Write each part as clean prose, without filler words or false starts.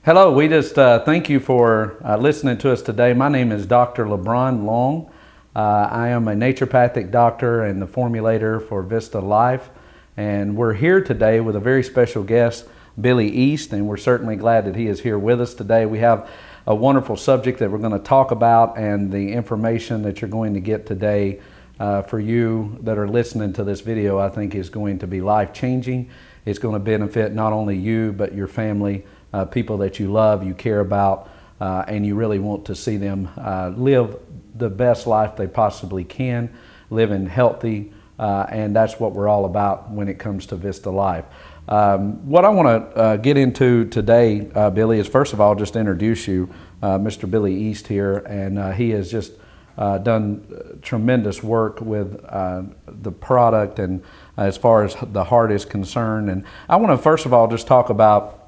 Hello, we just thank you for listening to us today. My name is Dr. LeBron Long. I am a naturopathic doctor and the formulator for Vista Life. And we're here today with a very special guest, Billy East, and we're certainly glad that he is here with us today. We have a wonderful subject that we're going to talk about, and the information that you're going to get today for you that are listening to this video, I think is going to be life-changing. It's going to benefit not only you, but your family, people that you love, you care about, and you really want to see them live the best life they possibly can, living healthy, and that's what we're all about when it comes to Vista Life. What I want to get into today, Billy, is first of all just introduce you, Mr. Billy East here, and he has just done tremendous work with the product and as far as the heart is concerned. And I want to first of all just talk about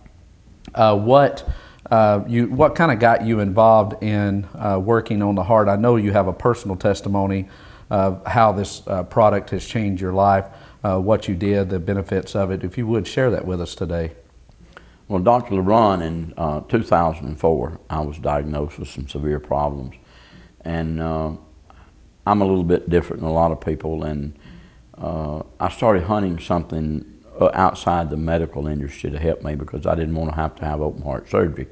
what kind of got you involved in working on the heart. I know you have a personal testimony of how this product has changed your life, what you did, the benefits of it. If you would share that with us today. Well, Dr. LeBron, in 2004, I was diagnosed with some severe problems. And I'm a little bit different than a lot of people, and I started hunting something outside the medical industry to help me because I didn't want to have open heart surgery.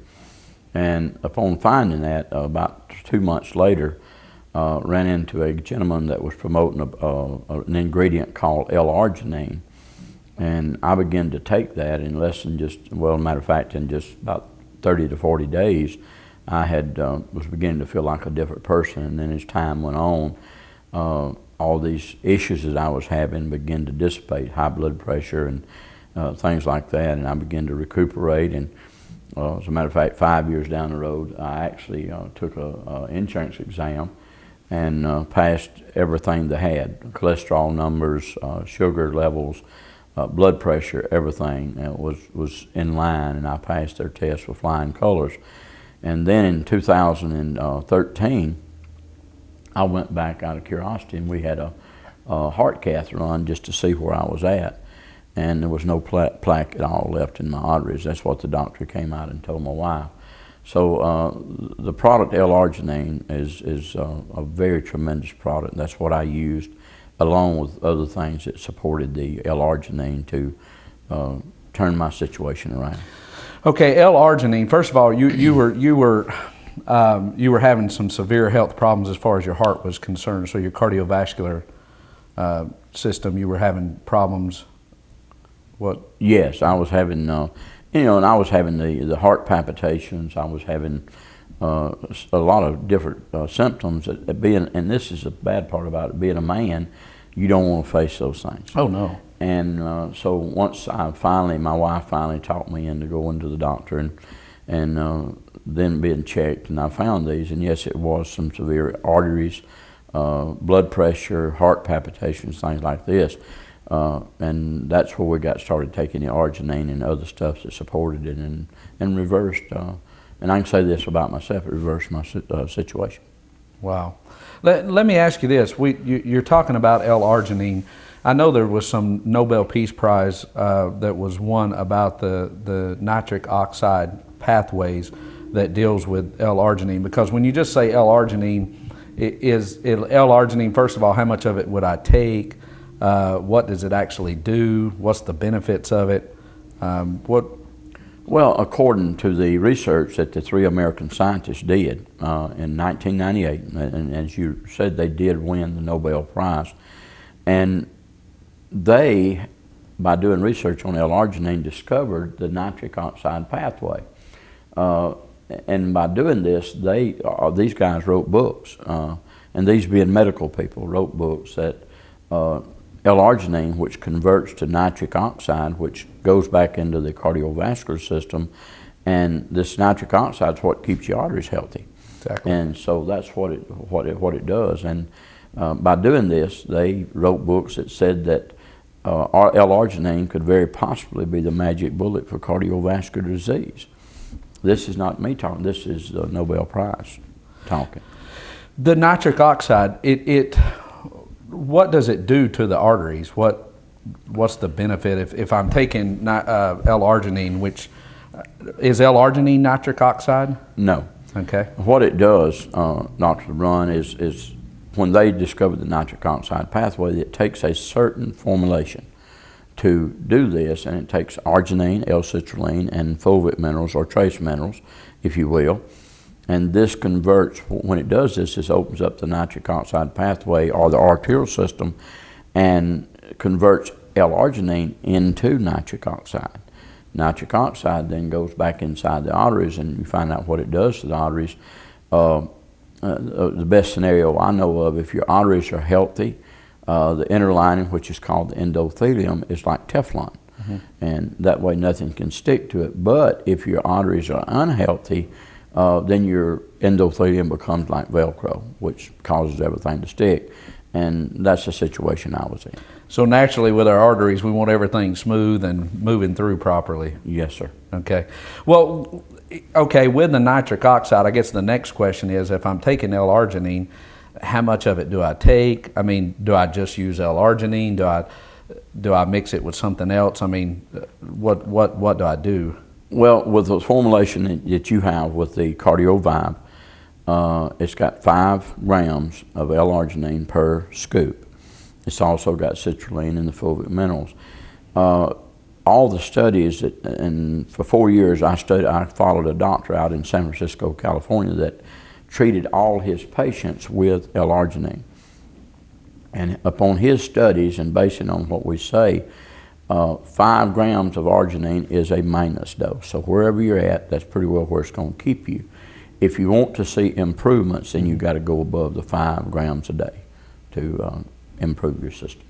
And upon finding that, about 2 months later, ran into a gentleman that was promoting an ingredient called L-arginine. And I began to take that in less than matter of fact, in just about 30 to 40 days, I was beginning to feel like a different person. And then as time went on, all these issues that I was having began to dissipate, high blood pressure and things like that, and I began to recuperate. And as a matter of fact, 5 years down the road, I actually took an insurance exam and passed everything they had: cholesterol numbers, sugar levels, blood pressure, everything was in line, and I passed their test with flying colors. And then in 2013, I went back out of curiosity, and we had a heart cath run just to see where I was at. And there was no plaque at all left in my arteries. That's what the doctor came out and told my wife. So the product L-arginine is a very tremendous product. That's what I used, along with other things that supported the L-arginine to turn my situation around. Okay, L-arginine. First of all, you were having some severe health problems as far as your heart was concerned. So your cardiovascular system, you were having problems. What? Yes, I was having, and I was having the heart palpitations. I was having a lot of different symptoms. And this is the bad part about it, being a man, you don't want to face those things. Oh no. And so once my wife finally talked me into going to the doctor and then being checked, and I found these, and yes, it was some severe arteries, blood pressure, heart palpitations, things like this. And that's where we got started taking the arginine and other stuff that supported it and reversed. And I can say this about myself, it reversed my situation. Wow. Let me ask you this. You're talking about L-arginine. I know there was some Nobel Peace Prize that was won about the nitric oxide pathways that deals with L-arginine, because when you just say L-arginine, L-arginine, first of all, how much of it would I take? What does it actually do? What's the benefits of it? Well, according to the research that the 3 American scientists did in 1998, and as you said, they did win the Nobel Prize, and they, by doing research on L-arginine, discovered the nitric oxide pathway. And by doing this, these guys wrote books, and these being medical people, wrote books that L-arginine, which converts to nitric oxide, which goes back into the cardiovascular system, and this nitric oxide is what keeps your arteries healthy. Exactly. And so that's what it does. And by doing this, they wrote books that said that L-arginine could very possibly be the magic bullet for cardiovascular disease. This is not me talking. This is the Nobel Prize talking. The nitric oxide, what does it do to the arteries? What's the benefit if I'm taking L-arginine, which Is L-arginine nitric oxide? No. Okay. What it does, Dr. LeBron, is when they discovered the nitric oxide pathway, it takes a certain formulation to do this, and it takes arginine, L-citrulline, and fulvic minerals, or trace minerals, if you will. And this converts, when it does this, this opens up the nitric oxide pathway, or the arterial system, and converts L-arginine into nitric oxide. Nitric oxide then goes back inside the arteries, and you find out what it does to the arteries. The best scenario I know of, if your arteries are healthy, the inner lining, which is called the endothelium, is like Teflon. And that way nothing can stick to it. But if your arteries are unhealthy, then your endothelium becomes like Velcro, which causes everything to stick. And that's the situation I was in. So naturally with our arteries, we want everything smooth and moving through properly. Yes, sir. Okay. Well, okay, with the nitric oxide, I guess the next question is, if I'm taking L-arginine, how much of it do I take? I mean, do I just use L-arginine? Do I mix it with something else? I mean, what do I do? Well, with the formulation that you have with the CardioVibe, it's got 5 grams of L-arginine per scoop. It's also got citrulline and the fulvic minerals. All the studies and for 4 years I followed a doctor out in San Francisco, California, that treated all his patients with L-arginine. And upon his studies, and basing on what we say, 5 grams of arginine is a maintenance dose. So wherever you're at, that's pretty well where it's going to keep you. If you want to see improvements, then you've got to go above the 5 grams a day to improve your system.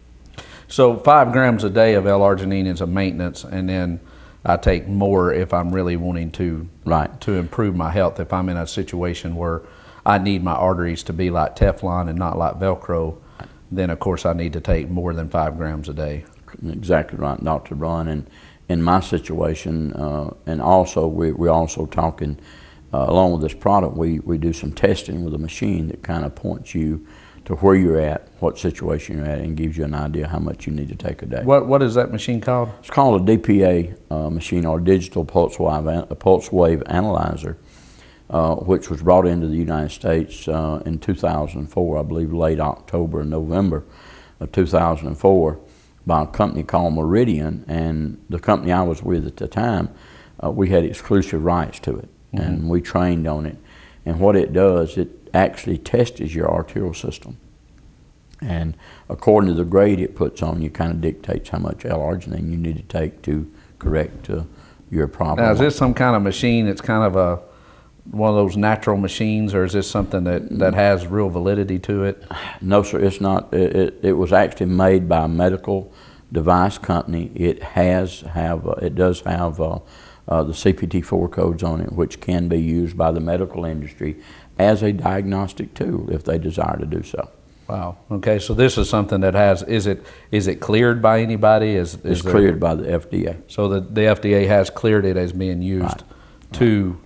So 5 grams a day of L-arginine is a maintenance, and then I take more if I'm really wanting to improve my health. If I'm in a situation where I need my arteries to be like Teflon and not like Velcro, then of course I need to take more than 5 grams a day. Exactly right, Dr. Braun. And in my situation, and also we're also talking, along with this product, we do some testing with a machine that kind of points you to where you're at, what situation you're at, and gives you an idea how much you need to take a day. What is that machine called? It's called a DPA machine, or digital pulse wave analyzer, which was brought into the United States in 2004, I believe late October and November of 2004, by a company called Meridian. And the company I was with at the time, we had exclusive rights to it, and we trained on it. And what it does, it actually tests your arterial system. And according to the grade it puts on you, kind of dictates how much L-arginine you need to take to correct your problem. Now, is this some kind of machine that's kind of one of those natural machines, or is this something that has real validity to it? No, sir, it's not. It was actually made by a medical device company. It does have the CPT-4 codes on it, which can be used by the medical industry as a diagnostic tool if they desire to do so. Wow. Okay, so this is something that has, is it cleared by anybody? It's cleared by the FDA. So the FDA has cleared it as being used to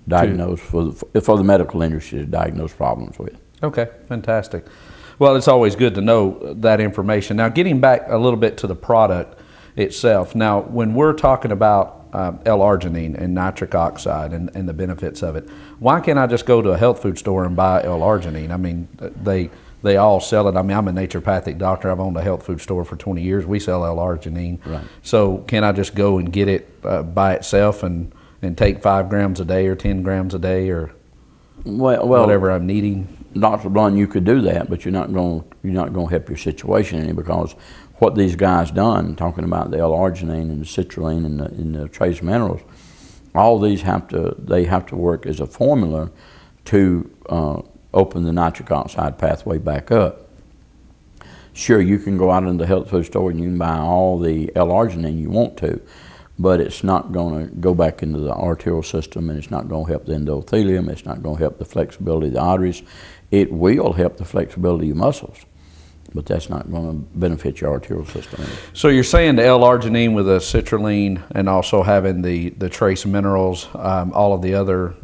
diagnose, for the medical industry to diagnose problems with. Okay, fantastic. Well, it's always good to know that information. Now, getting back a little bit to the product itself. Now, when we're talking about L-arginine and nitric oxide and the benefits of it, why can't I just go to a health food store and buy L-arginine? I mean, they all sell it. I mean, I'm a naturopathic doctor. I've owned a health food store for 20 years. We sell L-arginine. Right. So can I just go and get it by itself and take 5 grams a day or 10 grams a day, or whatever I'm needing? Dr. Blunt, you could do that, but you're not going to help your situation any, because what these guys done, talking about the L-arginine and the citrulline and the trace minerals, all these have to work as a formula to open the nitric oxide pathway back up. Sure, you can go out into the health food store and you can buy all the L-arginine you want to, but it's not going to go back into the arterial system, and it's not going to help the endothelium. It's not going to help the flexibility of the arteries. It will help the flexibility of your muscles, but that's not going to benefit your arterial system. So you're saying the L-arginine with the citrulline and also having the trace minerals, all of the other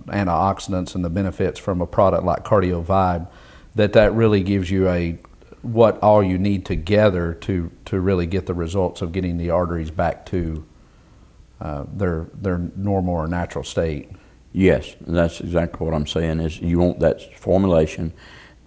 antioxidants and the benefits from a product like CardioVibe, that really gives you what all you need together to really get the results of getting the arteries back to their normal or natural state. Yes, that's exactly what I'm saying. Is you want that formulation,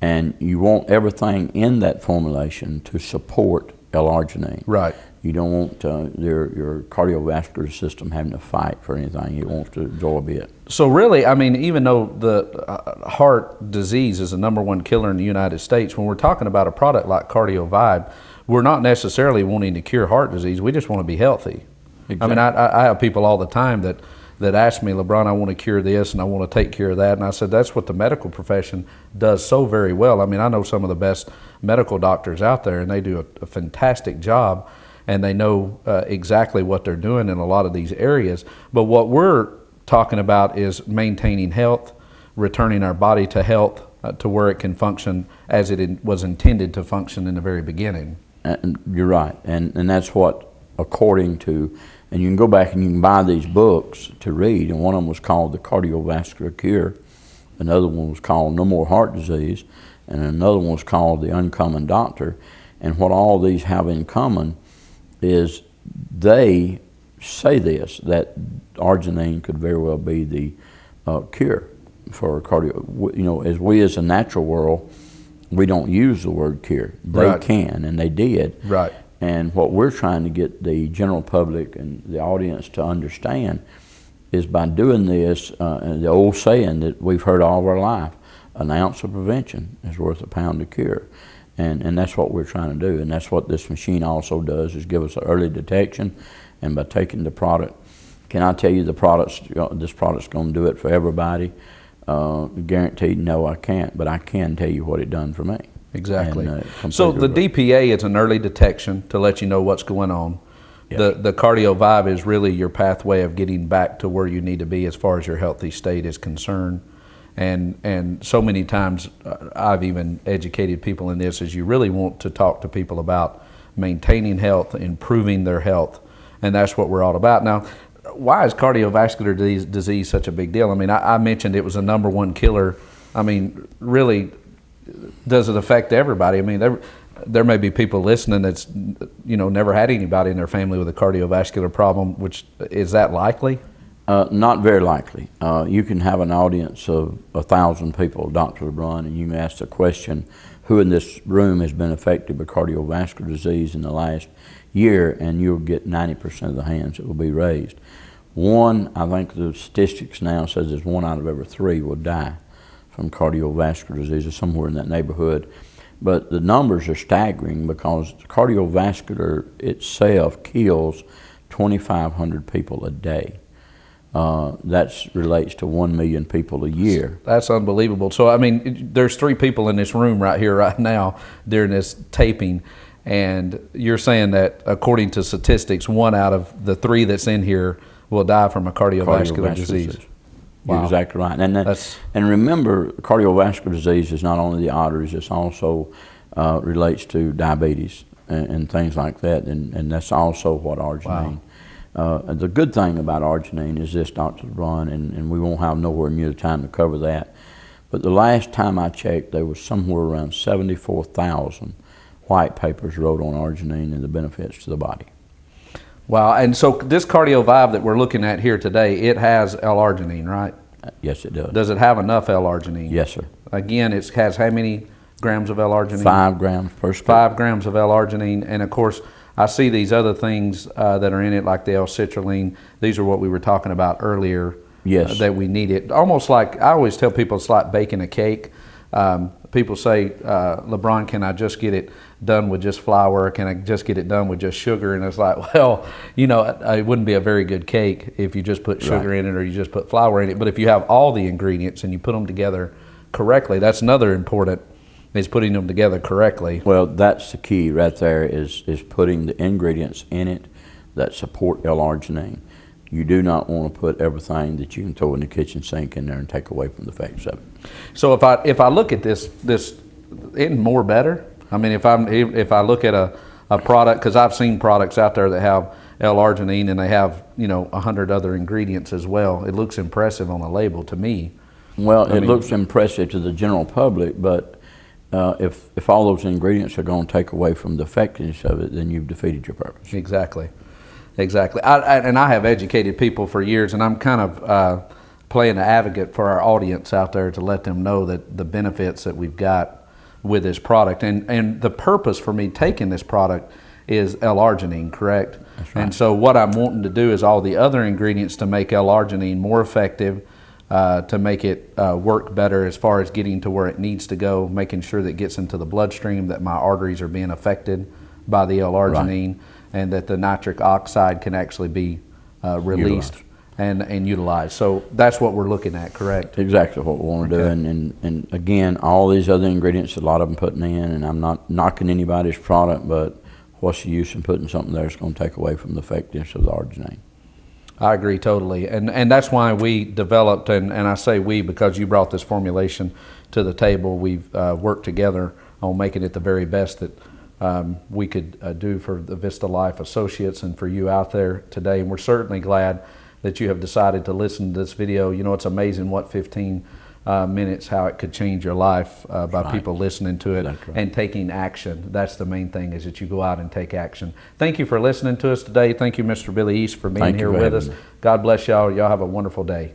and you want everything in that formulation to support L-arginine. Right. You don't want your cardiovascular system having to fight for anything. It wants to absorb it. So really, I mean, even though the heart disease is the #1 killer in the United States, when we're talking about a product like CardioVibe, we're not necessarily wanting to cure heart disease. We just want to be healthy. Exactly. I mean, I have people all the time that ask me, LeBron, I want to cure this and I want to take care of that. And I said, that's what the medical profession does so very well. I mean, I know some of the best medical doctors out there, and they do a fantastic job, and they know exactly what they're doing in a lot of these areas. But what we're talking about is maintaining health, returning our body to health, to where it can function as it was intended to function in the very beginning. And you're right, and that's what, according to, and you can go back and you can buy these books to read, and one of them was called The Cardiovascular Cure, another one was called No More Heart Disease, and another one was called The Uncommon Doctor. And what all these have in common is they say this, that arginine could very well be the cure for cardio. You know, as we as a natural world, we don't use the word cure. They Right. can, and they did. Right. And what we're trying to get the general public and the audience to understand is by doing this, and the old saying that we've heard all of our life, an ounce of prevention is worth a pound of cure. And that's what we're trying to do. And that's what this machine also does, is give us an early detection. And by taking the product, can I tell you this product's going to do it for everybody? Guaranteed, no, I can't. But I can tell you what it done for me. Exactly. And, so the DPA is an early detection to let you know what's going on. Yes. The CardioVibe is really your pathway of getting back to where you need to be as far as your healthy state is concerned. And so many times I've even educated people in this, is you really want to talk to people about maintaining health, improving their health, and that's what we're all about. Now, why is cardiovascular disease such a big deal? I mean, I mentioned it was the #1 killer. I mean, really, does it affect everybody? I mean, there may be people listening that's, you know, never had anybody in their family with a cardiovascular problem. Which, is that likely? Not very likely. You can have an audience of 1,000 people, Dr. LeBron, and you can ask the question, who in this room has been affected by cardiovascular disease in the last year, and you'll get 90% of the hands that will be raised. I think the statistics now says there's 1 out of every 3 will die from cardiovascular disease, or somewhere in that neighborhood. But the numbers are staggering, because cardiovascular itself kills 2,500 people a day. That relates to 1 million people a year. That's unbelievable. So, I mean, there's 3 people in this room right here, right now, during this taping, and you're saying that according to statistics, 1 out of the 3 that's in here will die from a cardiovascular disease. Wow. You're exactly right. And remember, cardiovascular disease is not only the arteries, it's also relates to diabetes and things like that, and that's also what arginine. Wow. The good thing about arginine is this, Dr. LeBron, and we won't have nowhere near the time to cover that, but the last time I checked, there was somewhere around 74,000 white papers wrote on arginine and the benefits to the body. Wow, and so this CardioVibe that we're looking at here today, it has L-arginine, right? Yes, it does. Does it have enough L-arginine? Yes, sir. Again, it has how many grams of L-arginine? 5 grams per scoop. 5 grams of L-arginine, and of course, I see these other things that are in it, like the L-citrulline. These are what we were talking about earlier. Yes. That we need it. Almost like, I always tell people it's like baking a cake. People say, LeBron, can I just get it done with just flour? Can I just get it done with just sugar? And it's like, well, you know, it wouldn't be a very good cake if you just put sugar in it or you just put flour in it. But if you have all the ingredients and you put them together correctly, that's another important, is putting them together correctly. Well, that's the key right there, is putting the ingredients in it that support L-arginine. You do not want to put everything that you can throw in the kitchen sink in there and take away from the effects of it. So if I look at this isn't more better? I mean, if I look at a product, because I've seen products out there that have L-arginine and they have, you know, 100 other ingredients as well. It looks impressive on a label to me. Well, it looks impressive to the general public, but if all those ingredients are going to take away from the effectiveness of it, then you've defeated your purpose. Exactly. Exactly. And I have educated people for years, and I'm kind of playing an advocate for our audience out there to let them know that the benefits that we've got with this product. And the purpose for me taking this product is L-arginine, correct? That's right. And so what I'm wanting to do is all the other ingredients to make L-arginine more effective, to make it work better as far as getting to where it needs to go, making sure that it gets into the bloodstream, that my arteries are being affected by the L-arginine, right, and that the nitric oxide can actually be released and utilized. So that's what we're looking at, correct? Exactly what we want to do. And again, all these other ingredients, a lot of them putting in, and I'm not knocking anybody's product, but what's the use in putting something there that's going to take away from the effectiveness of the arginine? I agree totally, and that's why we developed, and I say we because you brought this formulation to the table. We've worked together on making it the very best that we could do for the Vista Life Associates and for you out there today. And we're certainly glad that you have decided to listen to this video. You know, it's amazing what 15 minutes, how it could change your life by right, people listening to it, exactly, and taking action. That's the main thing, is that you go out and take action. Thank you for listening to us today. Thank you, Mr. Billy East, for being here with us. God bless y'all. Y'all have a wonderful day.